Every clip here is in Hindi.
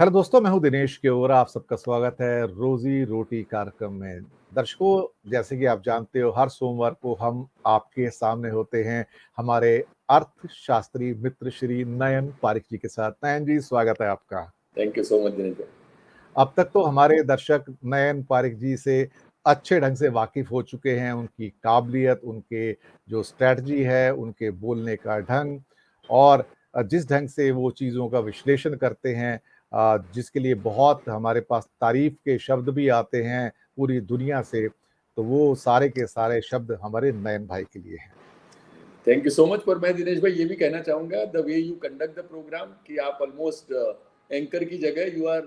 हेलो दोस्तों, मैं हूं दिनेश केवरा। आप सबका स्वागत है रोजी रोटी कार्यक्रम में। दर्शकों, जैसे कि आप जानते हो, हर सोमवार को हम आपके सामने होते हैं हमारे अर्थशास्त्री मित्र श्री नयन पारिक जी के साथ। नयन जी, स्वागत है आपका। Thank you so much Dinesh भाई। अब तक तो हमारे दर्शक नयन पारिक जी से अच्छे ढंग से वाकिफ हो चुके हैं। उनकी काबिलियत, उनके जो स्ट्रैटेजी है, उनके बोलने का ढंग और जिस ढंग से वो चीज़ों का विश्लेषण करते हैं, जिसके लिए बहुत हमारे पास तारीफ के शब्द भी आते हैं पूरी दुनिया से, तो वो सारे के सारे शब्द हमारे नयन भाई के लिए हैं। Thank you so much. पर मैं दिनेश भाई ये भी कहना चाहूंगा, the way you conduct the programme, कि आप ऑलमोस्ट एंकर की जगह you are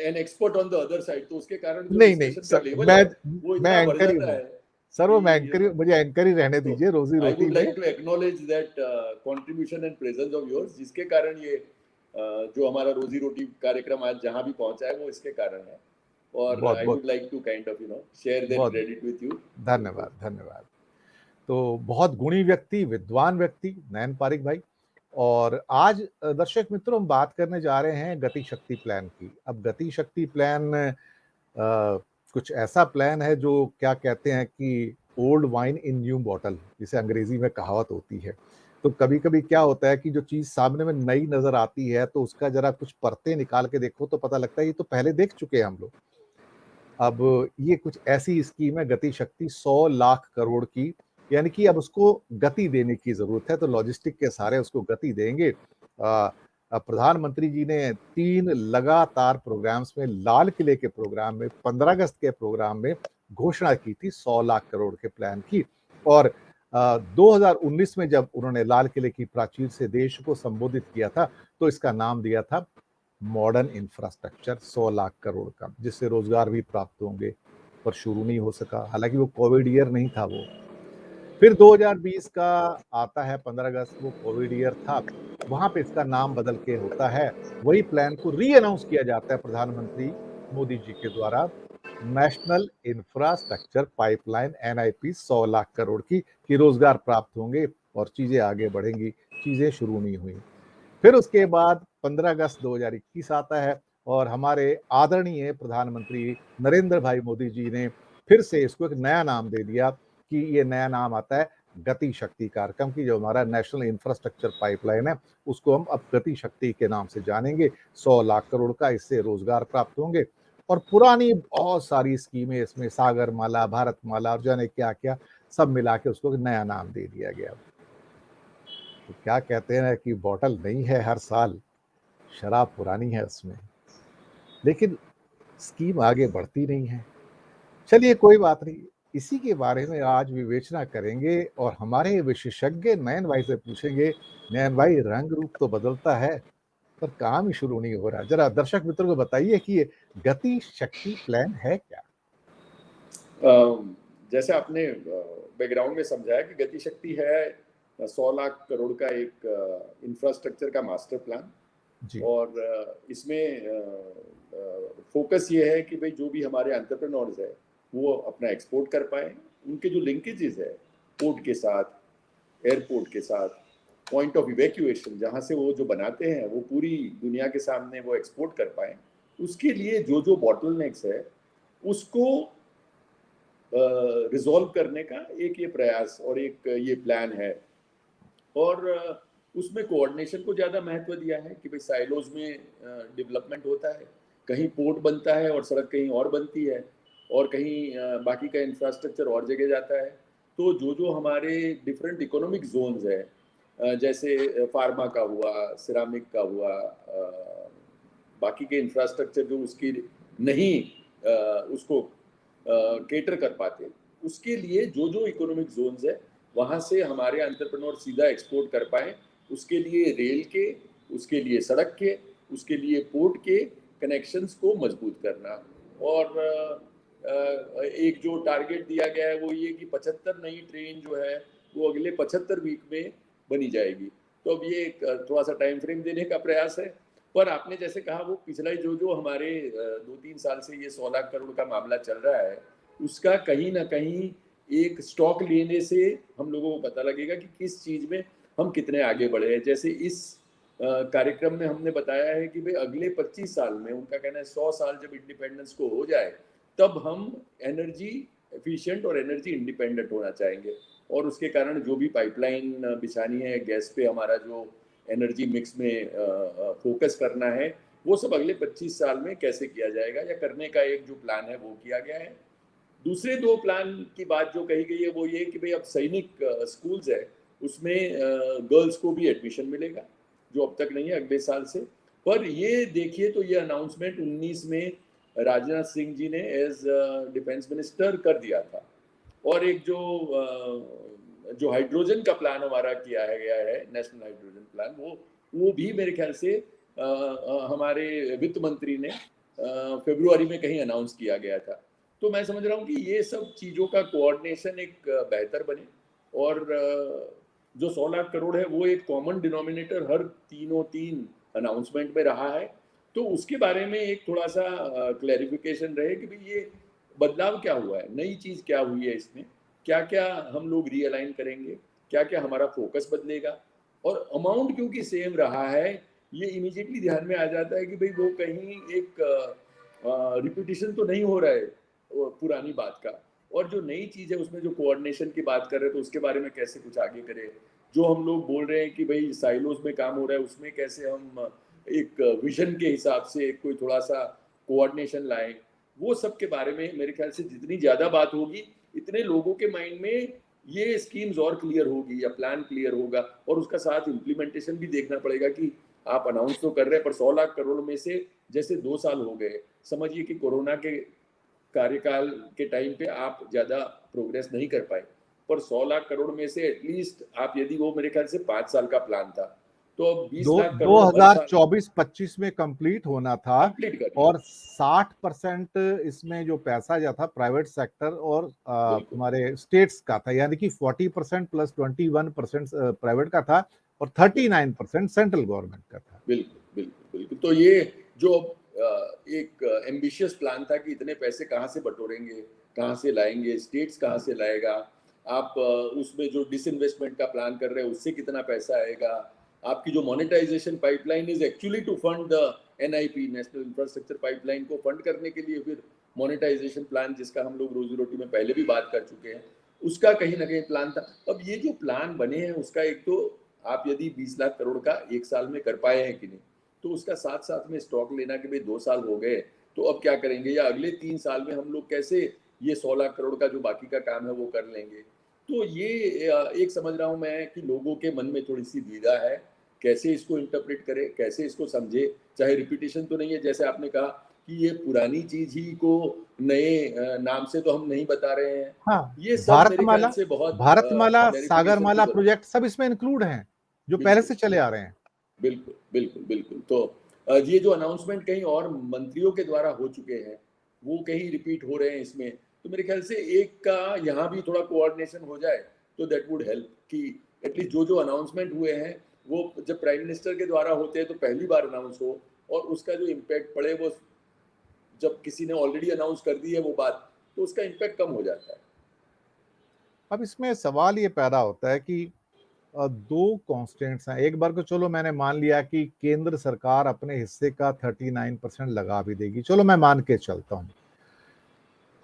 an expert on the other side, तो उसके कारण जो नहीं नहीं डिस्कशन का सर, लेवल मैं है वो मैं इतना बढ़ एंकर ही जाता हूँ है सर। वो कि मैं एंकर ही, मुझे एंकर ही रहने तो दीजिए रोजी आई रोटी वुड में। Like to acknowledge that contribution and presence of yours, जिसके कारण ये जो हमारा रोजी रोटी कार्यक्रम आज जहां भी पहुंचा है वो इसके कारण है। और बहुत आई बहुत would like to kind of share that बहुत क्रेडिट विथ यू। धन्यवाद धन्यवाद। तो बहुत गुणी व्यक्ति, विद्वान व्यक्ति नयन पारिक भाई। और आज दर्शक मित्रों, हम बात करने जा रहे हैं गति शक्ति प्लान की। अब गति शक्ति प्लान कुछ ऐसा प्लान है जो क्या कहते हैं कि old wine in new bottle, जिसे अंग्रेजी में कहावत होती है। तो कभी कभी क्या होता है कि जो चीज सामने में नई नजर आती है, तो उसका जरा कुछ परतें निकाल के देखो तो पता लगता है ये तो पहले देख चुके हैं हम लोग। अब ये कुछ ऐसी स्कीम है गति शक्ति 100 लाख करोड़ की, यानी कि अब उसको गति देने की जरूरत है। तो लॉजिस्टिक के सारे उसको गति देंगे। प्रधानमंत्री जी ने 3 लगातार प्रोग्राम्स में, लाल किले के प्रोग्राम में, 15 अगस्त के प्रोग्राम में घोषणा की थी 100 लाख करोड़ के प्लान की। और 2019 में जब उन्होंने लाल किले की प्राचीर से देश को संबोधित किया था, तो इसका नाम दिया था मॉडर्न इंफ्रास्ट्रक्चर 100 लाख करोड़ का, जिससे रोजगार भी प्राप्त होंगे। पर शुरू नहीं हो सका, हालांकि वो कोविड ईयर नहीं था वो। फिर 2020 का आता है 15 अगस्त, वो कोविड ईयर था। वहां पे इसका नाम बदल के होता है, वही प्लान को री अनाउंस किया जाता है प्रधानमंत्री मोदी जी के द्वारा, national infrastructure pipeline NIP 100 lakh crore की, कि रोजगार प्राप्त होंगे और चीजें आगे बढ़ेंगी। चीजें शुरू नहीं हुई। फिर उसके बाद 15 अगस्त 2021 आता है और हमारे आदरणीय प्रधानमंत्री नरेंद्र भाई मोदी जी ने फिर से इसको एक नया नाम दे दिया, कि ये नया नाम आता है गति शक्ति कार्यक्रम की। जो हमारा नेशनल इंफ्रास्ट्रक्चर पाइपलाइन है, उसको हम अब गति शक्ति के नाम से जानेंगे। 100 लाख करोड़ का इससे रोजगार प्राप्त होंगे। और पुरानी बहुत सारी स्कीमें इसमें, सागर माला, भारत माला और जाने क्या क्या, सब मिला के उसको एक नया नाम दे दिया गया। तो क्या कहते हैं कि बॉटल नई है हर साल, शराब पुरानी है उसमें, लेकिन स्कीम आगे बढ़ती नहीं है। चलिए कोई बात नहीं, इसी के बारे में आज विवेचना करेंगे और हमारे विशेषज्ञ नयन भाई से पूछेंगे। नयन भाई, रंग रूप तो बदलता है पर काम ही शुरू नहीं हो रहा। जरा दर्शक मित्रों को बताइए कि ये गति शक्ति प्लान है क्या। जैसे आपने बैकग्राउंड में समझाया कि गति शक्ति है 100 लाख करोड़ का एक इंफ्रास्ट्रक्चर का मास्टर प्लान। जी और इसमें फोकस ये है कि भाई जो भी हमारे एंटरप्रेन्योर्स है वो अपना एक्सपोर्ट कर पाए। उनके जो लिंकेजेस है पोर्ट के साथ, एयरपोर्ट के साथ, पॉइंट ऑफ इवैक्यूएशन जहाँ से वो जो बनाते हैं वो पूरी दुनिया के सामने वो एक्सपोर्ट कर पाए, उसके लिए जो जो बॉटलनेक्स है उसको रिजॉल्व करने का एक ये प्रयास और एक ये प्लान है। और उसमें कोऑर्डिनेशन को ज़्यादा महत्व दिया है कि भाई साइलोज में डेवलपमेंट होता है, कहीं पोर्ट बनता है और सड़क कहीं और बनती है, और कहीं बाकी का इंफ्रास्ट्रक्चर और जगह जाता है। तो जो जो हमारे डिफरेंट इकोनॉमिक जोन्स है, जैसे फार्मा का हुआ, सिरामिक का हुआ, बाकी के इंफ्रास्ट्रक्चर जो उसकी नहीं उसको केटर कर पाते, उसके लिए जो जो इकोनॉमिक जोन्स है वहाँ से हमारे एंटरप्रेन्योर सीधा एक्सपोर्ट कर पाए, उसके लिए रेल के, उसके लिए सड़क के, उसके लिए पोर्ट के कनेक्शंस को मजबूत करना। और एक जो टारगेट दिया गया है वो ये कि 75 नई ट्रेन जो है वो अगले 75 वीक में बनी जाएगी। तो अब ये एक थोड़ा सा टाइम फ्रेम देने का प्रयास है। पर आपने जैसे कहा वो पिछला जो जो हमारे 2-3 साल से ये 100 लाख करोड़ का मामला चल रहा है, उसका कहीं ना कहीं एक स्टॉक लेने से हम लोगों को पता लगेगा कि किस चीज़ में हम कितने आगे बढ़े हैं। जैसे इस कार्यक्रम में हमने बताया है कि भाई अगले 25 साल में, उनका कहना है 100 साल जब इंडिपेंडेंस को हो जाए तब हम एनर्जी एफिशिएंट और एनर्जी इंडिपेंडेंट होना चाहेंगे, और उसके कारण जो भी पाइपलाइन बिछानी है, गैस पे हमारा जो एनर्जी मिक्स में फोकस करना है, वो सब अगले 25 साल में कैसे किया जाएगा या करने का एक जो प्लान है वो किया गया है। दूसरे दो प्लान की बात जो कही गई है वो ये कि भाई अब सैनिक स्कूल्स है उसमें गर्ल्स को भी एडमिशन मिलेगा, जो अब तक नहीं है, अगले साल से। पर ये देखिए तो ये अनाउंसमेंट 19 में राजनाथ सिंह जी ने एज डिफेंस मिनिस्टर कर दिया था। और एक जो हाइड्रोजन का प्लान हमारा किया है गया है, नेशनल हाइड्रोजन प्लान, वो भी मेरे ख्याल से हमारे वित्त मंत्री ने फरवरी में कहीं अनाउंस किया गया था। तो मैं समझ रहा हूँ कि ये सब चीज़ों का कोऑर्डिनेशन एक बेहतर बने, और जो 100 लाख करोड़ है वो एक कॉमन डिनोमिनेटर हर तीन अनाउंसमेंट में रहा है। तो उसके बारे में एक थोड़ा सा क्लैरिफिकेशन रहे कि भाई ये बदलाव क्या हुआ है, नई चीज़ क्या हुई है इसमें, क्या क्या हम लोग रीअलाइन करेंगे, क्या क्या हमारा फोकस बदलेगा। और अमाउंट क्योंकि सेम रहा है, ये इमीडिएटली ध्यान में आ जाता है कि भाई वो कहीं एक रिपीटिशन तो नहीं हो रहा है पुरानी बात का। और जो नई चीज़ है उसमें जो कोऑर्डिनेशन की बात कर रहे हैं तो उसके बारे में कैसे कुछ आगे करें। जो हम लोग बोल रहे हैं कि भाई साइलोज में काम हो रहा है, उसमें कैसे हम एक विजन के हिसाब से कोई थोड़ा सा कोऑर्डिनेशन लाएं, वो सब के बारे में मेरे ख्याल से जितनी ज़्यादा बात होगी इतने लोगों के माइंड में ये स्कीम्स और क्लियर होगी या प्लान क्लियर होगा। और उसका साथ इम्प्लीमेंटेशन भी देखना पड़ेगा कि आप अनाउंस तो कर रहे हैं पर 100 लाख करोड़ में से जैसे 2 साल हो गए, समझिए कि कोरोना के कार्यकाल के टाइम पे आप ज़्यादा प्रोग्रेस नहीं कर पाए, पर 100 लाख करोड़ में से एटलीस्ट आप यदि, वो मेरे ख्याल से 5 साल का प्लान था, तो अब 20 लाख दो करोड़ हर हजार साल चौबीस पच्चीस में कंप्लीट होना था। कंप्लीट कर लिया। और 60% इसमें जो पैसा जो था प्राइवेट सेक्टर और बिल्कुल हमारे स्टेट्स का था, यानी कि 40% प्लस 21% प्राइवेट का था और बिल्कुल 39% सेंट्रल गवर्नमेंट का था। बिल्कुल बिल्कुल बिल्कुल। तो ये जो एक एम्बिशियस प्लान था कि इतने पैसे कहाँ से बटोरेंगे, कहाँ से लाएंगे, स्टेट्स कहाँ से लाएगा, आप उसमें जो डिसइन्वेस्टमेंट का प्लान कर रहे हैं उससे कितना पैसा आएगा, आपकी जो monetisation pipeline is actually to fund the NIP, national infrastructure pipeline को फंड करने के लिए फिर मोनेटाइजेशन प्लान, जिसका हम लोग रोजी रोटी में पहले भी बात कर चुके हैं, उसका कहीं ना कहीं प्लान था। अब ये जो प्लान बने हैं उसका एक तो आप यदि 20 लाख करोड़ का एक साल में कर पाए हैं कि नहीं, तो उसका साथ साथ में स्टॉक लेना कि भाई 2 साल हो गए तो अब क्या करेंगे, या अगले 3 साल में हम लोग कैसे ये 100 लाख करोड़ का जो बाकी का काम है वो कर लेंगे। तो ये एक समझ रहा हूँ मैं कि लोगों के मन में थोड़ी सी द्विधा है, कैसे इसको इंटरप्रेट करें, कैसे इसको समझे। चाहे रिपीटिशन तो नहीं है, जैसे आपने कहा कि ये पुरानी चीज ही को नए नाम से तो हम नहीं बता रहे हैं, हाँ, ये सब मेरे ख्याल भारतमाला, से बहुत भारतमाला, क्लैरिफिकेशन की सागरमाला जरूरत। प्रोजेक्ट सब इसमें इंक्लूड हैं जो पहले बिल्कुल से चले आ रहे हैं। बिल्कुल बिल्कुल बिल्कुल। तो ये जो अनाउंसमेंट कहीं और मंत्रियों के द्वारा हो चुके हैं वो कहीं रिपीट हो रहे हैं इसमें, तो मेरे ख्याल से एक का यहाँ भी थोड़ा कोऑर्डिनेशन हो जाए तो दैट वुड हेल्प कि एटलीस्ट जो जो अनाउंसमेंट हुए हैं वो जब प्राइम मिनिस्टर के द्वारा होते हैं तो पहली बार अनाउंस हो, और उसका जो इम्पैक्ट पड़े वो जब किसी ने ऑलरेडी अनाउंस कर दी है वो बात, तो उसका इम्पैक्ट कम हो जाता है। अब इसमें सवाल ये पैदा होता है कि दो कॉन्स्टेंट्स हैं। एक बार को चलो मैंने मान लिया कि केंद्र सरकार अपने हिस्से का 39% लगा भी देगी, चलो मैं मान के चलता हूं।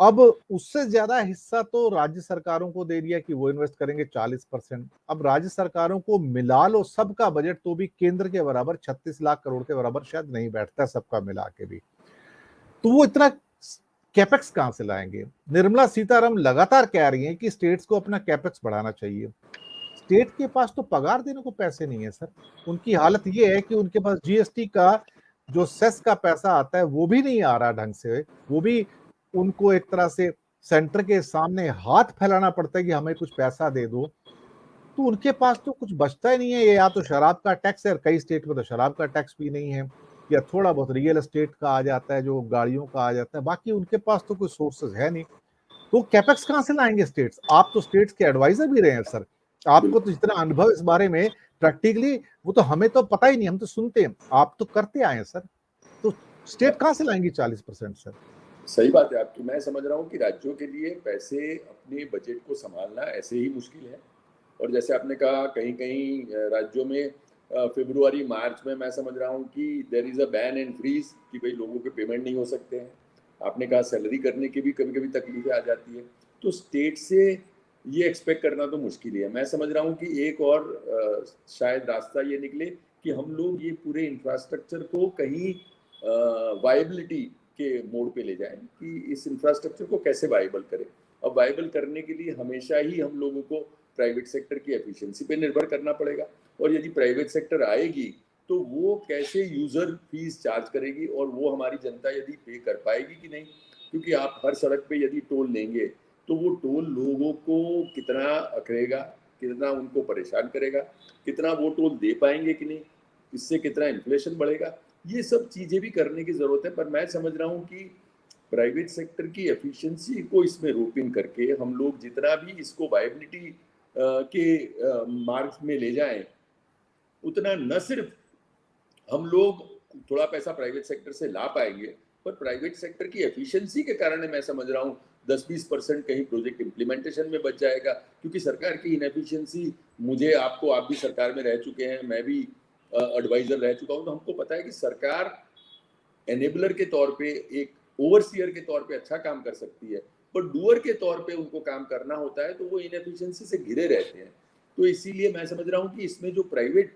अब उससे ज्यादा हिस्सा तो राज्य सरकारों को दे दिया कि वो इन्वेस्ट करेंगे 40%। अब राज्य सरकारों को मिला लो सबका बजट तो भी केंद्र के बराबर 36 लाख करोड़ के बराबर शायद नहीं बैठता सबका मिला के भी। तो वो इतना कैपेक्स कहां से लाएंगे? निर्मला सीतारमण लगातार कह रही हैं कि स्टेट्स को अपना कैपेक्स बढ़ाना चाहिए। स्टेट के पास तो पगार देने को पैसे नहीं है सर। उनकी हालत ये है कि उनके पास जीएसटी का जो सेस का पैसा आता है वो भी नहीं आ रहा ढंग से। वो भी उनको एक तरह से सेंटर के सामने हाथ फैलाना पड़ता है कि हमें कुछ पैसा दे दो। तो उनके पास तो कुछ बचता ही नहीं है। ये या तो शराब का टैक्स है, और कई स्टेट में तो शराब का टैक्स भी नहीं है, या थोड़ा बहुत रियल एस्टेट का आ जाता है, जो गाड़ियों का आ जाता है, बाकी उनके पास तो कोई सोर्सेज है नहीं। तो कैपेक्स कहां से लाएंगे स्टेट्स? आप तो स्टेट्स के एडवाइजर भी रहे हैं सर, आपको तो बिल्कुल जितना अनुभव इस बारे में प्रैक्टिकली, वो तो हमें तो पता ही नहीं, हम तो सुनते हैं, आप तो करते आए हैं सर। तो स्टेट कहां से लाएंगी 40% सर? सही बात है आपकी। मैं समझ रहा हूँ कि राज्यों के लिए पैसे अपने बजट को संभालना ऐसे ही मुश्किल है, और जैसे आपने कहा कहीं कहीं राज्यों में फरवरी मार्च में मैं समझ रहा हूँ कि there is a ban and freeze, कि भाई लोगों के पेमेंट नहीं हो सकते हैं। आपने कहा सैलरी करने की भी कभी कभी तकलीफें आ जाती है, तो स्टेट से ये एक्सपेक्ट करना तो मुश्किल ही है। मैं समझ रहा हूँ कि एक और शायद रास्ता ये निकले कि हम लोग ये पूरे इंफ्रास्ट्रक्चर को कहीं वायबिलिटी के मोड पे ले जाएं, कि इस इंफ्रास्ट्रक्चर को कैसे वायबल करें। अब वायबल करने के लिए हमेशा ही हम लोगों को प्राइवेट सेक्टर की एफिशिएंसी पे निर्भर करना पड़ेगा, और यदि प्राइवेट सेक्टर आएगी तो वो कैसे यूजर फीस चार्ज करेगी, और वो हमारी जनता यदि पे कर पाएगी कि नहीं। क्योंकि आप हर सड़क पे यदि टोल लेंगे तो वो टोल लोगों को कितना अखरेगा, कितना उनको परेशान करेगा, कितना वो टोल दे पाएंगे कि नहीं, इससे कितना इन्फ्लेशन बढ़ेगा, ये सब चीज़ें भी करने की ज़रूरत है। पर मैं समझ रहा हूँ कि प्राइवेट सेक्टर की एफिशिएंसी को इसमें रोप इन करके हम लोग जितना भी इसको वायबिलिटी के मार्ग में ले जाएं, उतना न सिर्फ हम लोग थोड़ा पैसा प्राइवेट सेक्टर से ला पाएंगे, पर प्राइवेट सेक्टर की एफिशिएंसी के कारण मैं समझ रहा हूँ 10-20% कहीं प्रोजेक्ट इम्प्लीमेंटेशन में बच जाएगा। क्योंकि सरकार की इनएफिशिएंसी, मुझे आपको, आप भी सरकार में रह चुके हैं, मैं भी एडवाइजर रह चुका हूँ, तो हमको पता है कि सरकार एनेबलर के तौर पे, एक ओवरसीयर के तौर पे अच्छा काम कर सकती है, पर डूअर के तौर पे उनको काम करना होता है, तो वो इनएफिशिएंसी से घिरे रहते हैं। तो इसीलिए मैं समझ रहा हूँ कि इसमें जो प्राइवेट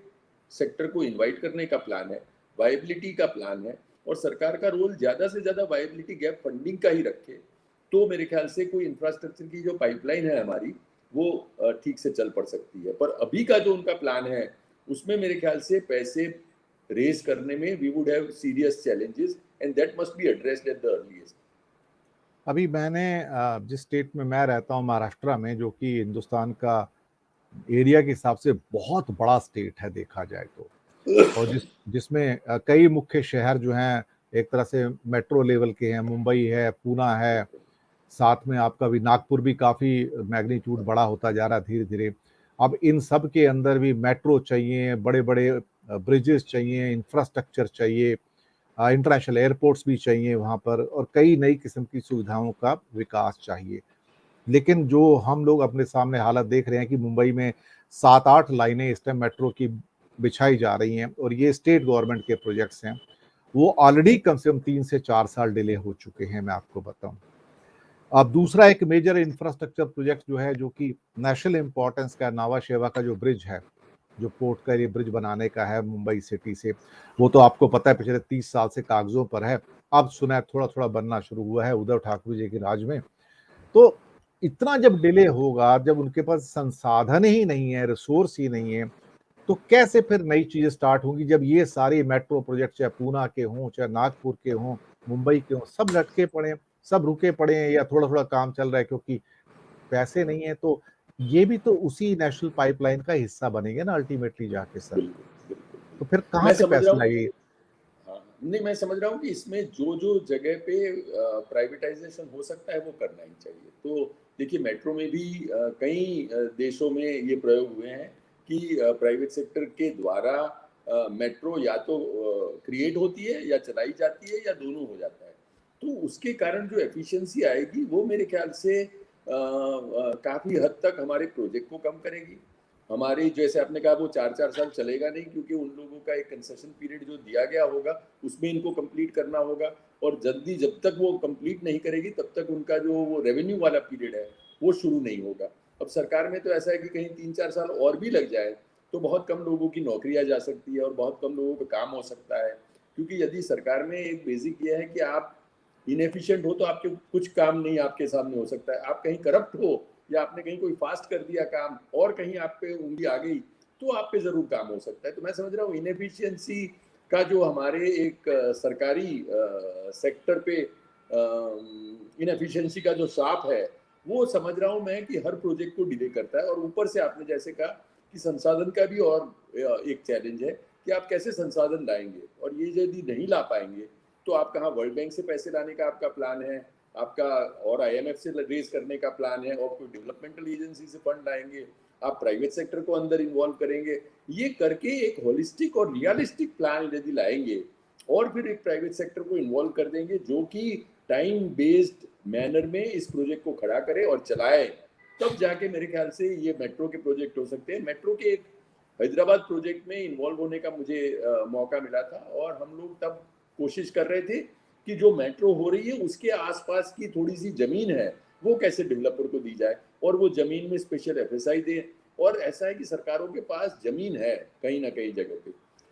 सेक्टर को इनवाइट करने का प्लान है, वायबिलिटी का प्लान है, और सरकार का रोल ज़्यादा से ज़्यादा वायबिलिटी गैप फंडिंग का ही रखे, तो मेरे ख्याल से कोई इंफ्रास्ट्रक्चर की जो पाइपलाइन है हमारी, वो ठीक से चल पड़ सकती है। पर अभी का जो उनका प्लान है, उसमें मेरे ख्याल से पैसे रेज करने में we would have serious challenges, and that must be addressed at the earliest. अभी मैंने जिस स्टेट में मैं रहता हूँ, महाराष्ट्र में, जो कि हिंदुस्तान का एरिया के हिसाब से बहुत बड़ा स्टेट है देखा जाए तो, और जिसमें कई मुख्य शहर जो हैं एक तरह से मेट्रो लेवल के हैं, मुंबई है, पूना है, साथ में आपका भी नागपुर भी काफ़ी मैग्नीट्यूड बड़ा होता जा रहा है धीरे धीरे। अब इन सब के अंदर भी मेट्रो चाहिए, बड़े बड़े ब्रिजेस चाहिए, इंफ्रास्ट्रक्चर चाहिए, इंटरनेशनल एयरपोर्ट्स भी चाहिए वहाँ पर, और कई नई किस्म की सुविधाओं का विकास चाहिए। लेकिन जो हम लोग अपने सामने हालत देख रहे हैं कि मुंबई में 7-8 लाइनें इस टाइम मेट्रो की बिछाई जा रही हैं, और ये स्टेट गवर्नमेंट के प्रोजेक्ट्स हैं। वो ऑलरेडी कम से कम 3 से 4 साल डिले हो चुके हैं, मैं आपको बताऊं। अब दूसरा एक मेजर इंफ्रास्ट्रक्चर प्रोजेक्ट जो है, जो कि नेशनल इंपॉर्टेंस का, नावा शेवा का जो ब्रिज है, जो पोर्ट का ये ब्रिज बनाने का है मुंबई सिटी से, वो तो आपको पता है पिछले 30 साल से कागजों पर है। अब सुना है थोड़ा थोड़ा बनना शुरू हुआ है उद्धव ठाकरे जी के राज में। तो इतना जब डिले होगा, जब उनके पास संसाधन ही नहीं है, रिसोर्स ही नहीं है, तो कैसे फिर नई चीजें स्टार्ट होंगी, जब ये सारे मेट्रो प्रोजेक्ट चाहे पूना के हों, चाहे नागपुर के हों, मुंबई के हों, सब लटके पड़े हैं, सब रुके पड़े हैं, या थोड़ा थोड़ा काम चल रहा है क्योंकि पैसे नहीं है। तो ये भी तो उसी नेशनल पाइपलाइन का हिस्सा बनेंगे ना अल्टीमेटली जाके सर। बिल्कुल, बिल्कुल, तो फिर बिल्कुल। कहाँ मैं से समझ रहा पैसे हूँ कि, लाइए? हाँ, नहीं, मैं समझ रहा हूँ कि इसमें जो जगह पे प्राइवेटाइजेशन हो सकता है वो करना ही चाहिए। तो देखिए, मेट्रो में भी कई देशों में ये प्रयोग हुए हैं कि प्राइवेट सेक्टर के द्वारा मेट्रो या तो क्रिएट होती है या चलाई जाती है, या दोनों हो जाता है। तो उसके कारण जो एफिशिएंसी आएगी वो मेरे ख्याल से काफ़ी हद तक हमारे प्रोजेक्ट को कम करेगी। हमारी, जैसे आपने कहा, वो 4-4 साल चलेगा नहीं, क्योंकि उन लोगों का एक कंसेशन पीरियड जो दिया गया होगा उसमें इनको कंप्लीट करना होगा, और जल्दी जब तक वो कंप्लीट नहीं करेगी तब तक उनका जो वो रेवेन्यू वाला पीरियड है वो शुरू नहीं होगा। अब सरकार में तो ऐसा है कि कहीं 3-4 साल और भी लग जाए तो बहुत कम लोगों की नौकरियां जा सकती है और बहुत कम लोगों का काम हो सकता है। क्योंकि यदि सरकार में एक बेसिक ये है कि आप इनएफिशिएंट हो तो आपके कुछ काम नहीं आपके सामने हो सकता है। आप कहीं करप्ट हो, या आपने कहीं कोई फास्ट कर दिया काम और कहीं आप पे उंगली आ गई, तो आप पे जरूर काम हो सकता है। तो मैं समझ रहा हूँ इनएफिशिएंसी का जो हमारे एक सरकारी सेक्टर पे इनएफिशिएंसी का जो साप है, वो समझ रहा हूँ मैं कि हर प्रोजेक्ट को डिले करता है। और ऊपर से आपने जैसे कहा कि संसाधन का भी और एक चैलेंज है कि आप कैसे संसाधन लाएंगे, और ये यदि नहीं ला पाएंगे तो आप कहाँ, वर्ल्ड बैंक से पैसे लाने का आपका प्लान है, आपका और आईएमएफ से रेज करने का प्लान है, और कोई डेवलपमेंटल एजेंसी से फंड लाएंगे, आप प्राइवेट सेक्टर को अंदर इन्वॉल्व करेंगे, ये करके एक होलिस्टिक और रियलिस्टिक प्लान यदि लाएंगे और फिर एक प्राइवेट सेक्टर को इन्वॉल्व कर देंगे जो कि टाइम बेस्ड मैनर में इस प्रोजेक्ट को खड़ा करे और चलाए, तब जाके मेरे ख्याल से ये मेट्रो के प्रोजेक्ट हो सकते हैं। मेट्रो के एक हैदराबाद प्रोजेक्ट में इन्वॉल्व होने का मुझे मौका मिला था, और हम लोग तब कोशिश कर रहे थे कि जो मेट्रो हो रही है उसके आसपास की थोड़ी सी जमीन है वो कैसे डेवलपर को दी जाए, और वो जमीन में स्पेशल एफएसआई दे। और ऐसा है कि सरकारों के पास जमीन है कहीं ना कहीं जगह पे,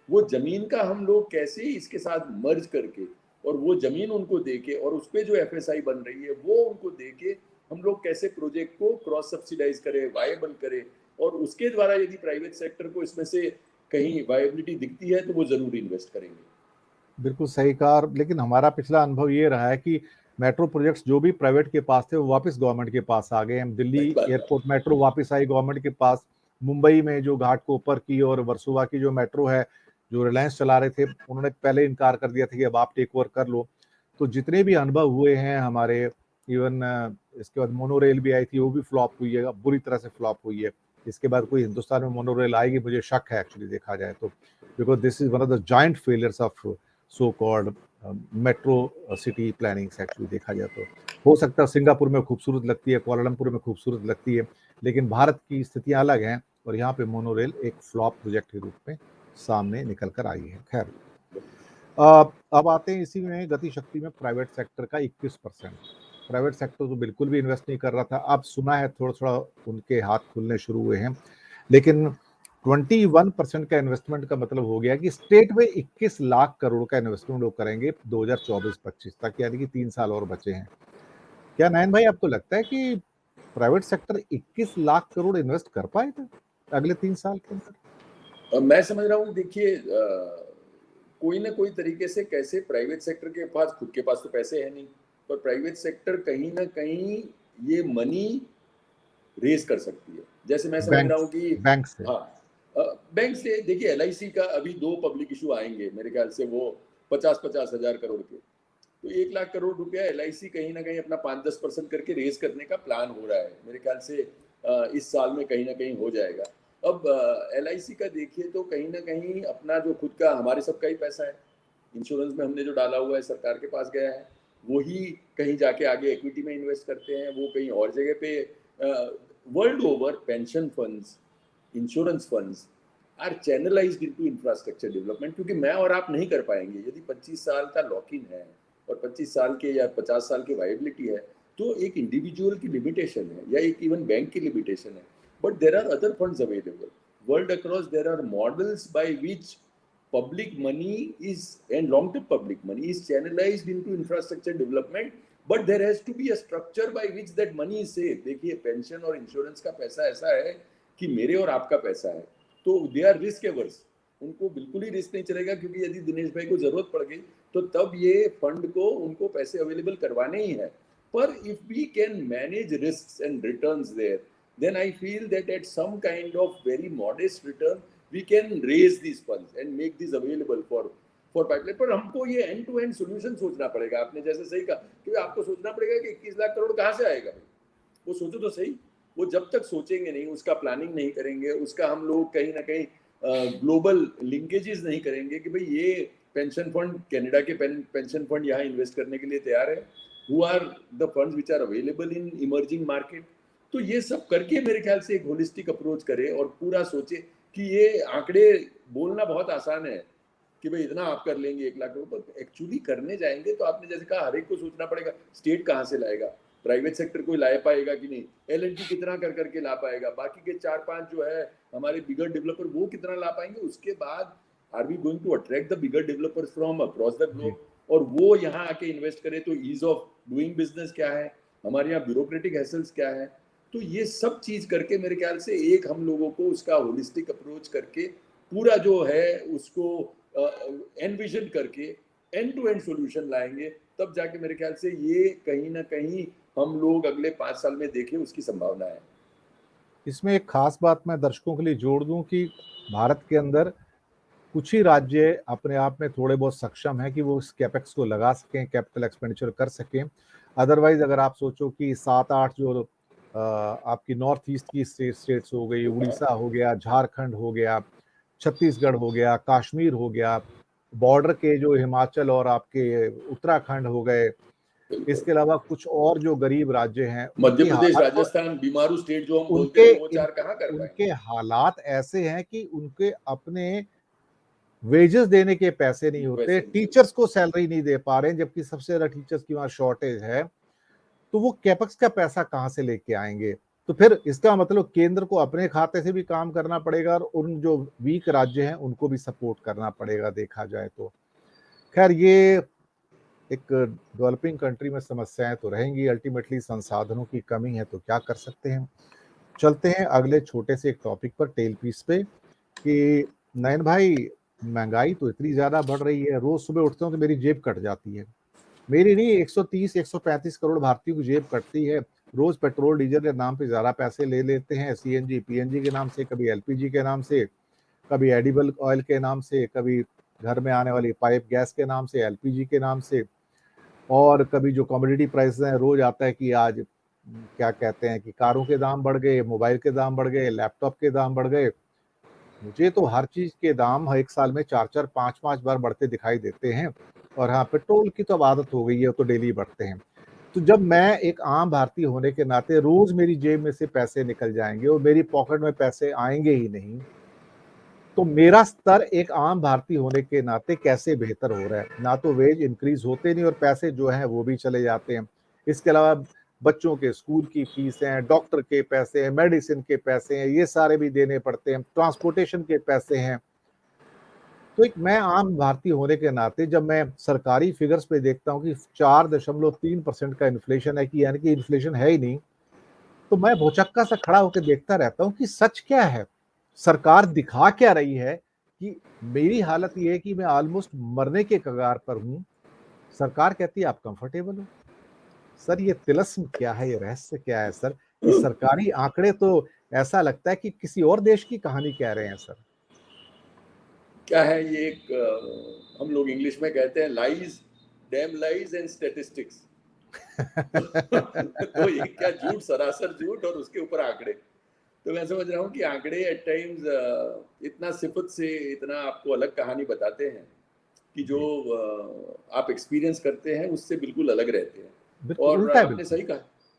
वो जमीन का हम लोग कैसे इसके साथ मर्ज करके और वो जमीन उनको देके और उस पर जो एफएसआई बन रही है वो उनको देके हम लोग कैसे प्रोजेक्ट को क्रॉस सब्सिडाइज करें, वायबल करें, और उसके द्वारा यदि प्राइवेट सेक्टर को इसमें से कहीं वायबिलिटी दिखती है तो वो जरूर इन्वेस्ट करेंगे। बिल्कुल सही कहा। लेकिन हमारा पिछला अनुभव ये रहा है कि मेट्रो प्रोजेक्ट्स जो भी प्राइवेट के पास थे वो वापस गवर्नमेंट के पास आ गए। हम दिल्ली वही बात है। एयरपोर्ट मेट्रो वापस आई गवर्नमेंट के पास। मुंबई में जो घाटकोपर की और वर्सोवा की जो मेट्रो है, जो रिलायंस चला रहे थे, उन्होंने पहले इनकार कर दिया था कि अब आप टेक ओवर कर लो। तो जितने भी अनुभव हुए हैं हमारे, इवन इसके बाद मोनोरेल भी आई थी, वो भी फ्लॉप हुई है, बुरी तरह से फ्लॉप हुई है। इसके बाद कोई हिंदुस्तान में मोनोरेल आएगी मुझे शक है एक्चुअली, देखा जाए तो, because this is one of the giant failures of so called metro city planning actually देखा जाए तो। हो सकता है सिंगापुर में खूबसूरत लगती है, कुआलालंपुर में खूबसूरत लगती है, लेकिन भारत की स्थितियां अलग हैं और यहाँ पे मोनोरेल एक फ्लॉप प्रोजेक्ट के रूप में सामने निकल कर आई है। खैर, अब आते हैं इसी में गति शक्ति में प्राइवेट सेक्टर का 21%। प्राइवेट सेक्टर तो बिल्कुल भी इन्वेस्ट नहीं कर रहा था, अब सुना है थोड़ा थोड़ा उनके हाथ खुलने शुरू हुए हैं, लेकिन 21% का इन्वेस्टमेंट का मतलब हो गया कि स्टेट में 21 लाख करोड़ का इन्वेस्टमेंट वो करेंगे 2024-25 तक, यानी कि 3 साल और बचे हैं। क्या नयन भाई आपको लगता है कि private sector 21 lakh crore invest कर पाएगा अगले 3 साल के अंदर? मैं समझ रहा हूँ, देखिए कोई ना कोई तरीके से कैसे प्राइवेट सेक्टर के पास, खुद के पास तो पैसे है नहीं, पर प्राइवेट सेक्टर कहीं ना कहीं ये मनी रेज कर सकती है। जैसे मैं समझ रहा बैंक हूँ कि बैंक से? हाँ, बैंक से देखिए एलआईसी का अभी 2 पब्लिक इशू आएंगे मेरे ख्याल से, वो 50-50 हजार करोड़ के, तो 1 लाख करोड़ रुपया एलआईसी कहीं ना कहीं अपना 5-10% करके रेज करने का प्लान हो रहा है मेरे ख्याल से, इस साल में कहीं ना कहीं हो जाएगा। अब एलआईसी का देखिए तो कहीं ना कहीं अपना जो खुद का हमारे सबका ही पैसा है, इंश्योरेंस में हमने जो डाला हुआ है सरकार के पास गया है, वही कहीं जाके आगे इक्विटी में इन्वेस्ट करते हैं, वो कहीं और जगह पे। World over pension funds, insurance funds are channelised into infrastructure development, क्योंकि मैं और आप नहीं कर पाएंगे यदि 25 साल का लॉक इन है और 25 साल के या 50 साल की वायबिलिटी है, तो एक इंडिविजुअल की लिमिटेशन है या एक इवन बैंक की लिमिटेशन है, but there are other funds available world across. There are models by which public money is, and long term public money is channelized into infrastructure development, but there has to be a structure by which that money is saved। देखिए पेंशन और इंश्योरेंस का पैसा ऐसा है कि मेरे और आपका पैसा है, तो दे आर रिस्क एवर्स, उनको बिल्कुल ही रिस्क नहीं चलेगा, क्योंकि यदि दिनेश भाई को जरूरत पड़ गई तो तब ये फंड को उनको पैसे अवेलेबल करवाने ही है। पर if we can manage risk and returns there, then I feel that at some kind of very modest return we can raise these funds and make these available for pipeline। पर हमको ये एंड टू एंड सोल्यूशन सोचना पड़ेगा। आपने जैसे सही कहा कि आपको सोचना पड़ेगा कि 21 लाख करोड़ कहाँ से आएगा, वो सोचो तो सही। वो जब तक सोचेंगे नहीं, उसका प्लानिंग नहीं करेंगे, उसका हम लोग कहीं ना कहीं ग्लोबल लिंकेजेस नहीं करेंगे कि भाई ये पेंशन फंड, कनाडा के पेंशन फंड यहाँ इन्वेस्ट करने के लिए तैयार है, who are the funds which are available in emerging market. तो ये सब करके मेरे ख्याल से एक होलिस्टिक अप्रोच करे और पूरा सोचे कि ये आंकड़े बोलना बहुत आसान है कि भाई इतना आप कर लेंगे 1 लाख करोड़, पर एक्चुअली करने जाएंगे तो आपने जैसे कहा हर एक को सोचना पड़ेगा स्टेट कहाँ से लाएगा, प्राइवेट सेक्टर कोई ला पाएगा कि नहीं, एल&टी कितना कर करके ला पाएगा, बाकी के 4-5 जो है हमारे बिगर डेवलपर वो कितना ला पाएंगे, उसके बाद are we going to attract the bigger developers from across the globe, और वो यहाँ आके इन्वेस्ट करे तो ईज ऑफ डूइंग बिजनेस क्या है, हमारे यहाँ ब्यूरोक्रेटिक हैसल्स क्या है। तो ये सब चीज करके मेरे ख्याल से एक हम लोगों को उसका होलिस्टिक अप्रोच करके पूरा जो है उसको एनविजन करके एंड टू एंड सॉल्यूशन लाएंगे, तब जाके मेरे ख्याल से ये कहीं ना कहीं हम लोग अगले 5 साल में देखें उसकी संभावना है। इसमें एक खास बात मैं दर्शकों के लिए जोड़ दूं कि भारत के अंदर कुछ ही राज्य अपने आप में थोड़े बहुत सक्षम हैं कि वो इस कैपेक्स को लगा सकें, कैपिटल एक्सपेंडिचर कर सकें। अदरवाइज अगर आप सोचो कि 7-8 जो आपकी नॉर्थ ईस्ट की स्टेट्स हो गई, उड़ीसा हो गया, झारखंड हो गया, छत्तीसगढ़ हो गया, कश्मीर हो गया, बॉर्डर के जो हिमाचल और आपके उत्तराखंड हो गए, इसके अलावा कुछ और जो गरीब राज्य हैं मध्य उनकी प्रदेश, हालत तो राजस्थान, बीमारू स्टेट जो हम बोलते उनके थे, वो चार कहाँ कर पाए। उनके हालात ऐसे हैं कि उनके अपने वेजेस देने के पैसे नहीं होते, वैसे नहीं। टीचर्स को सैलरी नहीं दे पा रहे हैं, जबकि सबसे ज्यादा टीचर्स की वहां शॉर्टेज है। तो वो कैपेक्स का पैसा कहां से लेके आएंगे? तो फिर इसका मतलब केंद्र को अपने खाते से भी काम करना पड़ेगा और उन जो वीक राज्य हैं उनको भी सपोर्ट करना पड़ेगा, देखा जाए तो। खैर, ये एक डेवलपिंग कंट्री में समस्याएं तो रहेंगी, अल्टीमेटली संसाधनों की कमी है तो क्या कर सकते हैं। चलते हैं अगले छोटे से एक टॉपिक पर, टेल पीस पे, कि नयन भाई, महंगाई तो इतनी ज्यादा बढ़ रही है, रोज सुबह उठते हूँ तो मेरी जेब कट जाती है। मेरी नहीं, 130 135 करोड़ भारतीयों की जेब कटती है। रोज पेट्रोल डीजल के नाम पे ज्यादा पैसे ले लेते हैं, सीएनजी पीएनजी के नाम से, कभी एलपीजी के नाम से, कभी एडिबल ऑयल के नाम से, कभी घर में आने वाली पाइप गैस के नाम से, एलपीजी के नाम से, और कभी जो कमोडिटी प्राइसेस हैं, रोज आता है कि आज क्या कहते हैं कि कारों के दाम बढ़ गए, मोबाइल के दाम बढ़ गए, लैपटॉप के दाम बढ़ गए। मुझे तो हर चीज के दाम एक साल में 4-4 5-5 बार बढ़ते दिखाई देते हैं। और हाँ, पेट्रोल की तो अब आदत हो गई है, तो डेली बढ़ते हैं। तो जब मैं एक आम भारतीय होने के नाते रोज मेरी जेब में से पैसे निकल जाएंगे और मेरी पॉकेट में पैसे आएंगे ही नहीं, तो मेरा स्तर एक आम भारतीय होने के नाते कैसे बेहतर हो रहा है? ना तो वेज इंक्रीज होते नहीं और पैसे जो हैं वो भी चले जाते हैं। इसके अलावा बच्चों के स्कूल की फीस हैं, डॉक्टर के पैसे हैं, मेडिसिन के पैसे हैं, ये सारे भी देने पड़ते हैं, ट्रांसपोर्टेशन के पैसे हैं। तो एक मैं आम भारतीय होने के नाते जब मैं सरकारी फिगर्स पे देखता हूँ कि 4.3% का इन्फ्लेशन है, कि यानी कि इन्फ्लेशन है ही नहीं, तो मैं भौचक्का सा खड़ा होकर देखता रहता हूँ कि सच क्या है? सरकार दिखा क्या रही है? कि मेरी हालत ये है कि मैं ऑलमोस्ट मरने के कगार पर हूँ। सरकार कहती है आप कंफर्टेबल हो। सर, ये तिलिस्म क्या है? ये रहस्य क्या है सर? ये सरकारी आंकड़े तो ऐसा लगता है कि किसी और देश की कहानी कह रहे हैं सर। क्या है ये, एक हम लोग इंग्लिश में कहते हैं lies, dam lies and statistics. तो ये क्या झूठ, सरासर झूठ, और उसके ऊपर आंकड़े। तो मैं समझ रहा हूँ कि आंकड़े एट टाइम्स इतना सिफत से इतना आपको अलग कहानी बताते हैं कि जो जी, आप एक्सपीरियंस करते हैं उससे बिल्कुल अलग रहते हैं। बिल्कुल और उल्टा है आपने बिल्कुल। सही कहा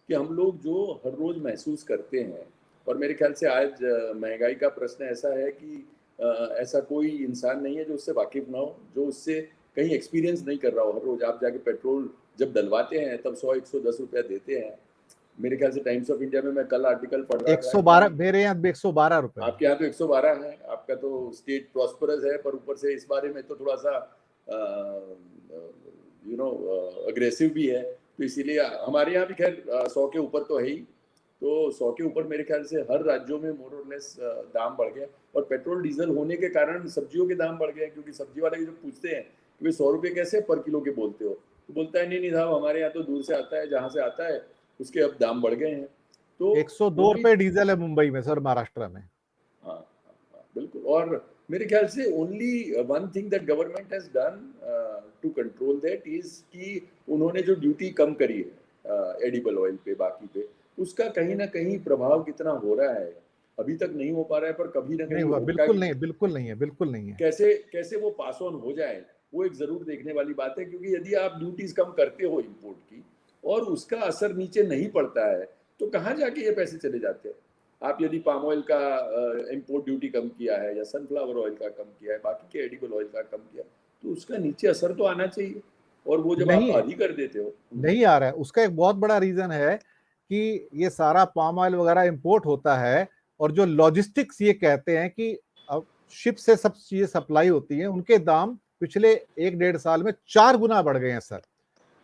कि हम लोग जो हर रोज महसूस करते हैं, और मेरे ख्याल से आज महंगाई का प्रश्न ऐसा है कि ऐसा कोई इंसान नहीं है जो उससे वाकिफ ना हो, जो उससे कहीं एक्सपीरियंस नहीं कर रहा हो। हर रोज आप जाके पेट्रोल जब डलवाते हैं तब 100-110 रुपया देते हैं। मेरे ख्याल से टाइम्स ऑफ इंडिया में मैं कल आर्टिकल पढ़ रहा था कि 112, मेरे यहाँ 112 रुपए है। आपके यहाँ तो 112 है, आपका तो स्टेट प्रॉस्परस है, पर ऊपर से इस बारे में तो थोड़ा सा अग्रेसिव भी है। तो इसीलिए हमारे यहाँ भी खैर 100 के ऊपर तो है ही। तो 100 के ऊपर मेरे ख्याल से हर राज्यों में मोर और लेस दाम बढ़ गया। और पेट्रोल डीजल होने के कारण सब्जियों के दाम बढ़ गए, क्योंकि सब्जी वाले जब पूछते हैं कि भाई 100 रुपये कैसे पर किलो के बोलते हो, तो बोलता है नहीं नहीं साहब, हमारे यहाँ तो दूर से आता है, जहाँ से आता है उसके अब दाम बढ़ गए हैं। तो एक सौ वो दो भी, रुपए डीजल है मुंबई में सर, महाराष्ट्र में। हाँ हाँ हाँ, बिल्कुल। और मेरे ख्याल से only one thing that government has done to control that is कि उन्होंने जो ड्यूटी कम करी है एडिबल ऑयल पे, बाकी पे, उसका कहीं ना कहीं प्रभाव कितना हो रहा है अभी तक नहीं हो पा रहा है, पर कभी ना नहीं कहीं हुआ, होगा बिल्कुल कि नहीं, बिल्कुल नहीं है, बिल्कुल नहीं है। कैसे कैसे वो पास ऑन हो जाए, वो एक जरूर देखने वाली बात है। क्योंकि यदि आप ड्यूटीज कम करते हो इंपोर्ट की और उसका असर नीचे नहीं पड़ता है, तो कहाँ जाके ये पैसे चले जाते हैं। आप यदि पाम ऑयल का इंपोर्ट ड्यूटी कम किया है, या सनफ्लावर ऑयल का कम किया है, बाकी के एडिबल ऑयल का कम किया, तो उसका नीचे असर तो आना चाहिए। और वो जब आप नहीं, आधी कर देते हो। नहीं आ रहा है। उसका एक बहुत बड़ा रीजन है कि ये सारा पाम ऑयल वगैरह इंपोर्ट होता है, और जो लॉजिस्टिक्स ये कहते हैं कि अब शिप से सब चीजें सप्लाई होती हैं, उनके दाम पिछले 1-1.5 साल में 4 गुना बढ़ गए हैं सर।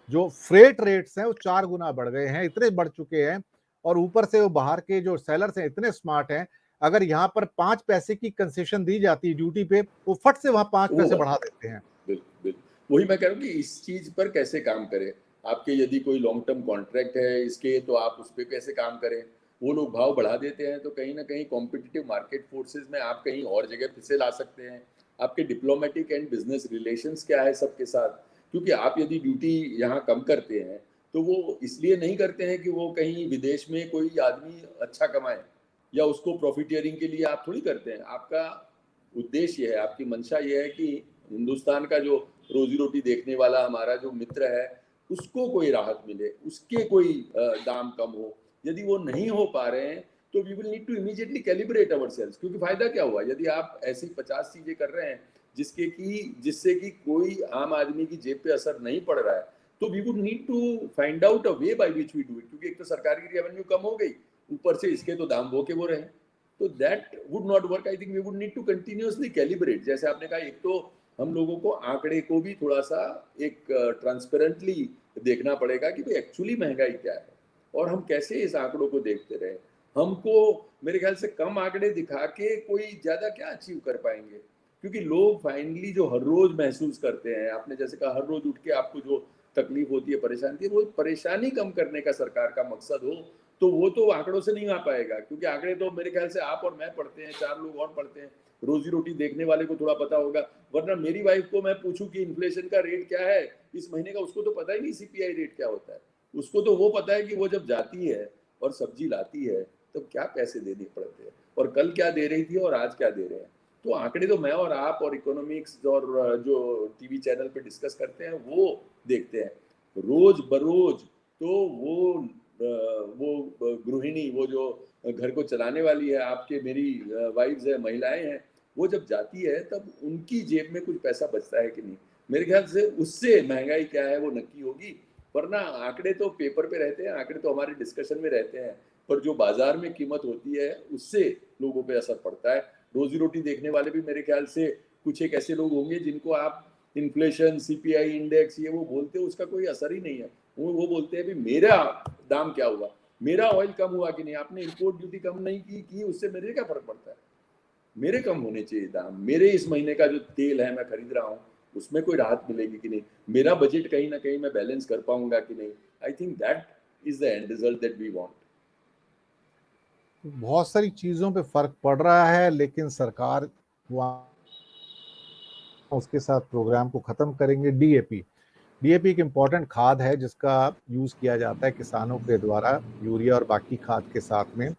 जो फ्रेट रेट्स हैं वो 4 गुना बढ़ गए हैं, इतने बढ़ चुके हैं। और ऊपर से वो बाहर के जो सेलर्स हैं इतने स्मार्ट हैं, अगर यहाँ पर 5 पैसे की कंसेशन दी जाती है ड्यूटी पे, वो फट से वहां 5 पैसे वो बढ़ा देते हैं। बिल्कुल बिल्कुल, वही मैं कह रहा हूँ कि इस चीज पर कैसे काम करें। आपके यदि कोई लॉन्ग टर्म कॉन्ट्रैक्ट है इसके, तो आप उस पर कैसे काम करें। वो लोग भाव बढ़ा देते हैं, तो कहीं ना कहीं कॉम्पिटिटिव मार्केट फोर्सेस में आप कहीं और जगह फिर से ला सकते हैं। आपके डिप्लोमेटिक एंड बिजनेस रिलेशंस क्या है सबके साथ। क्योंकि आप यदि ड्यूटी यहाँ कम करते हैं, तो वो इसलिए नहीं करते हैं कि वो कहीं विदेश में कोई आदमी अच्छा कमाए, या उसको प्रॉफिटियरिंग के लिए आप थोड़ी करते हैं। आपका उद्देश्य है, आपकी मंशा ये है कि हिंदुस्तान का जो रोजी रोटी देखने वाला हमारा जो मित्र है, उसको कोई राहत मिले, उसके कोई दाम कम हो। यदि वो नहीं हो पा रहे हैं तो we will need to immediately calibrate our sales, क्योंकि फायदा क्या हुआ यदि आप ऐसी 50 चीजें कर रहे हैं जिससे कि कोई आम आदमी की जेब पे असर नहीं पड़ रहा है, तो we would need to find out a way by which we do it, क्योंकि एक तो सरकार की रेवेन्यू कम हो गई, ऊपर से इसके तो दाम वो के वो रहे, तो that would not work. I think we would need to continuously calibrate, जैसे आपने कहा, एक तो हम लोगों को आंकड़े को भी थोड़ा सा एक ट्रांसपेरेंटली देखना पड़ेगा कि भाई एक्चुअली महंगाई क्या है और हम कैसे इस आंकड़ों को देखते रहे। हमको मेरे ख्याल से कम आंकड़े दिखा के कोई ज्यादा क्या अचीव कर पाएंगे, क्योंकि लोग फाइनली जो हर रोज महसूस करते हैं, आपने जैसे कहा हर रोज उठ के आपको जो तकलीफ होती है, परेशानी, वो परेशानी कम करने का सरकार का मकसद हो, तो वो तो आंकड़ों से नहीं आ पाएगा, क्योंकि आंकड़े तो मेरे ख्याल से आप और मैं पढ़ते हैं, 4 लोग और पढ़ते हैं, रोजी रोटी देखने वाले को थोड़ा पता होगा। वरना मेरी वाइफ को मैं पूछूं कि इन्फ्लेशन का रेट क्या है इस महीने का, उसको तो पता ही नहीं सीपीआई रेट क्या होता है। उसको तो वो पता है कि वो जब जाती है और सब्जी लाती है तो क्या पैसे देने पड़ते हैं, और कल क्या दे रही थी और आज क्या दे रहे हैं। तो आंकड़े तो मैं और आप और इकोनॉमिक्स और जो टीवी चैनल पे डिस्कस करते हैं वो देखते हैं रोज बरोज। तो वो गृहिणी, वो जो घर को चलाने वाली है, आपके मेरी वाइफ्स है, महिलाएं हैं, वो जब जाती है तब उनकी जेब में कुछ पैसा बचता है कि नहीं। मेरे ख्याल से उससे महंगाई क्या है वो नक्की होगी। वरना आंकड़े तो पेपर पे रहते हैं, आंकड़े तो हमारे डिस्कशन में रहते हैं, पर जो बाजार में कीमत होती है उससे लोगों पे असर पड़ता है। रोजी रोटी देखने वाले भी मेरे ख्याल से कुछ एक ऐसे लोग होंगे जिनको आप इन्फ्लेशन, सीपीआई इंडेक्स, ये वो बोलते हो, उसका कोई असर ही नहीं है। वो बोलते हैं भी मेरा दाम क्या हुआ, मेरा ऑयल कम हुआ कि नहीं, आपने इंपोर्ट ड्यूटी कम नहीं की उससे मेरे क्या फर्क पड़ता है, मेरे कम होने चाहिए दाम, मेरे इस महीने का जो तेल है मैं खरीद रहा हूँ उसमें कोई राहत मिलेगी कि नहीं, मेरा बजट कहीं ना कहीं मैं बैलेंस कर पाऊंगा कि नहीं। I think that is the end result that we want. बहुत सारी चीजों पे फर्क पड़ रहा है, लेकिन सरकार वहाँ उसके साथ प्रोग्राम को खत्म करेंगे। डीएपी डीएपी एक इम्पॉर्टेंट खाद है जिसका यूज किया जाता है किसानों के द्वारा यूरिया और बाकी खाद के साथ में।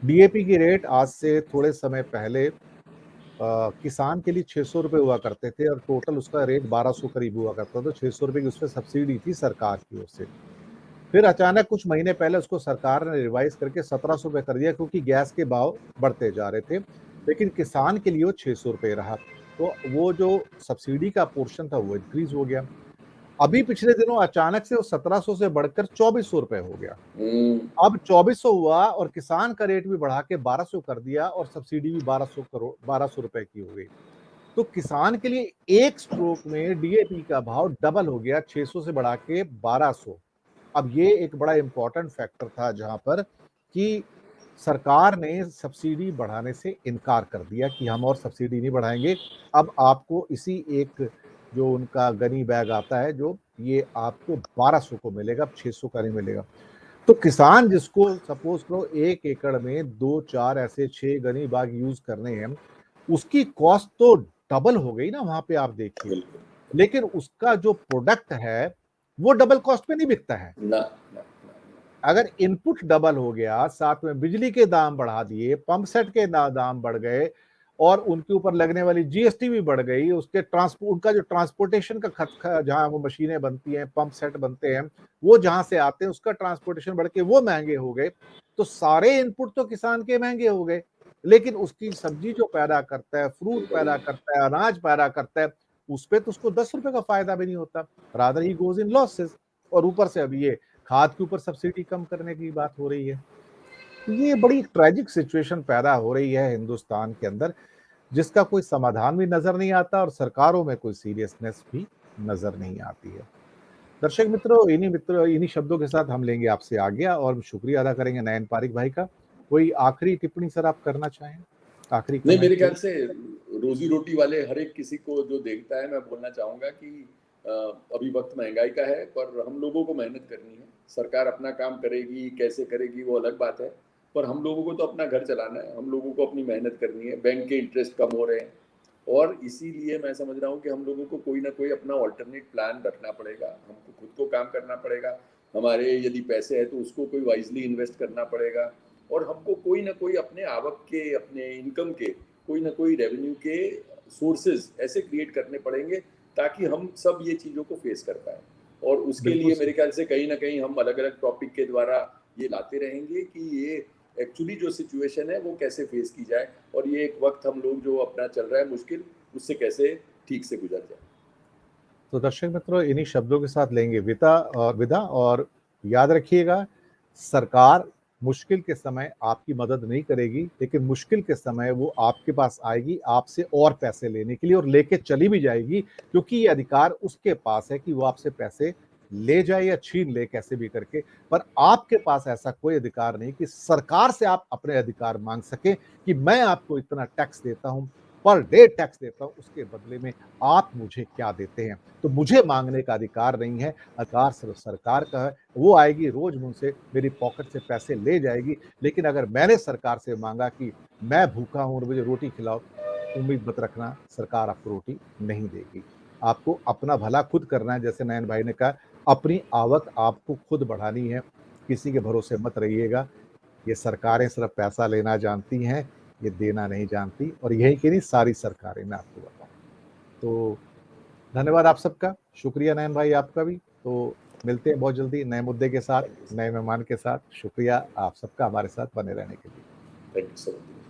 डीएपी की रेट आज से थोड़े समय पहले किसान के लिए 600 रुपये हुआ करते थे और टोटल उसका रेट 1200 करीब हुआ करता था। 600 रुपये की उसमें सब्सिडी थी सरकार की ओर से। फिर अचानक कुछ महीने पहले उसको सरकार ने रिवाइज करके 1700 रुपये कर दिया, क्योंकि गैस के भाव बढ़ते जा रहे थे, लेकिन किसान के लिए वो 600 रुपये रहा। तो वो जो सब्सिडी का पोर्शन था वो इंक्रीज हो गया। अभी पिछले दिनों अचानक से वो 1700 से बढ़कर 2400 रुपये हो गया। अब 2400 हुआ और किसान का रेट भी बढ़ा के 1200 कर दिया और सब्सिडी भी 1200 रुपए की हो गई। तो किसान के लिए एक स्ट्रोक में डीएपी का भाव डबल हो गया, 600 से बढ़ा के 1200। अब ये एक बड़ा इंपॉर्टेंट फैक्टर था जहां पर कि सरकार ने सब्सिडी बढ़ाने से इनकार कर दिया कि हम और सब्सिडी नहीं बढ़ाएंगे। अब आपको इसी एक जो उनका गनी बैग आता है, जो ये आपको 1200 को मिलेगा, अब 600 का नहीं मिलेगा। तो किसान जिसको सपोज करो 1 एकड़ में 2-4 ऐसे 6 गनी बाग यूज करने हैं, उसकी कॉस्ट तो डबल हो गई ना वहां पे, आप देखिए। बिल्कुल। लेकिन उसका जो प्रोडक्ट है वो डबल कॉस्ट पे नहीं बिकता है। ना, ना, ना। अगर इनपुट डबल हो गया, साथ में बिजली के दाम बढ़ा दिए, पंप सेट के दाम बढ़ गए और उनके ऊपर लगने वाली जीएसटी भी बढ़ गई, उसके ट्रांसपोर्ट, उनका जो ट्रांसपोर्टेशन का खर्च, जहां वो मशीनें बनती हैं, पंप सेट बनते हैं, वो जहां से आते हैं उसका ट्रांसपोर्टेशन बढ़ के वो महंगे हो गए। तो सारे इनपुट तो किसान के महंगे हो गए, लेकिन उसकी सब्जी जो पैदा करता है, फ्रूट पैदा करता है, अनाज पैदा करता है, उस पे तो उसको 10 रुपए का फायदा भी नहीं होता, rather he goes in losses. और ऊपर से अभी ये खाद के ऊपर सब्सिडी कम करने की बात हो रही है। तो ये बड़ी ट्रेजिक सिचुएशन पैदा हो रही है हिंदुस्तान के अंदर, जिसका कोई समाधान भी नजर नहीं आता और सरकारों में कोई सीरियसनेस भी नजर नहीं आती है। दर्शक मित्रों, इन्हीं शब्दों के साथ हम लेंगे आपसे आज्ञा और शुक्रिया अदा करेंगे नयन पारिक भाई का। कोई आखिरी टिप्पणी सर आप करना चाहें, आखिरी नहीं, कमेंट मेरे ख्याल कोई? से रोजी रोटी वाले हर एक किसी को जो देखता है, मैं बोलना चाहूंगा कि अभी वक्त महंगाई का है, पर हम लोगों को मेहनत करनी है। सरकार अपना काम करेगी, कैसे करेगी वो अलग बात है, पर हम लोगों को तो अपना घर चलाना है, हम लोगों को अपनी मेहनत करनी है। बैंक के इंटरेस्ट कम हो रहे हैं और इसीलिए मैं समझ रहा हूँ कि हम लोगों को कोई ना कोई अपना ऑल्टरनेट प्लान रखना पड़ेगा, हमको खुद को काम करना पड़ेगा। हमारे यदि पैसे है तो उसको कोई वाइजली इन्वेस्ट करना पड़ेगा, और हमको कोई ना कोई अपने आवक के, अपने इनकम के, कोई ना कोई रेवेन्यू के सोर्सेज ऐसे क्रिएट करने पड़ेंगे ताकि हम सब ये चीज़ों को फेस कर पाए। और उसके बिल्कुल लिए सही। मेरे ख्याल से कहीं ना कहीं हम अलग अलग टॉपिक के द्वारा ये लाते रहेंगे कि ये एक्चुअली जो सिचुएशन है वो कैसे फेस की जाए, और ये एक वक्त हम लोग जो अपना चल रहा है मुश्किल, उससे कैसे ठीक से गुजर जाए। तो दर्शक मित्रों, इन्हीं शब्दों के साथ लेंगे विदा, और याद रखिएगा, सरकार मुश्किल के समय आपकी मदद नहीं करेगी, लेकिन मुश्किल के समय वो आपके पास आएगी आपसे और पैसे लेने के लिए, और लेके चली भी जाएगी, क्योंकि ये अधिकार उसके पास है कि वो आपसे पैसे ले जाए या छीन ले कैसे भी करके। पर आपके पास ऐसा कोई अधिकार नहीं कि सरकार से आप अपने अधिकार मांग सकें कि मैं आपको इतना टैक्स देता हूं, पर डे टैक्स देता हूं, उसके बदले में आप मुझे क्या देते हैं। तो मुझे मांगने का अधिकार नहीं है, अधिकार सिर्फ सरकार का है। वो आएगी रोज मुझसे मेरी पॉकेट से पैसे ले जाएगी, लेकिन अगर मैंने सरकार से मांगा कि मैं भूखा हूं और मुझे रोटी खिलाओ, उम्मीद मत रखना सरकार आपको रोटी नहीं देगी। आपको अपना भला खुद करना है, जैसे नयन भाई ने कहा, अपनी आवक आपको खुद बढ़ानी है, किसी के भरोसे मत रहिएगा। ये सरकारें सिर्फ पैसा लेना जानती हैं, ये देना नहीं जानती, और यही की नहीं सारी सरकारें, मैं आपको बताऊं। तो धन्यवाद आप सबका, शुक्रिया नयन भाई आपका भी। तो मिलते हैं बहुत जल्दी नए मुद्दे के साथ, थैंक यू, नए मेहमान के साथ। शुक्रिया आप सबका हमारे साथ बने रहने के लिए। Thank you so much.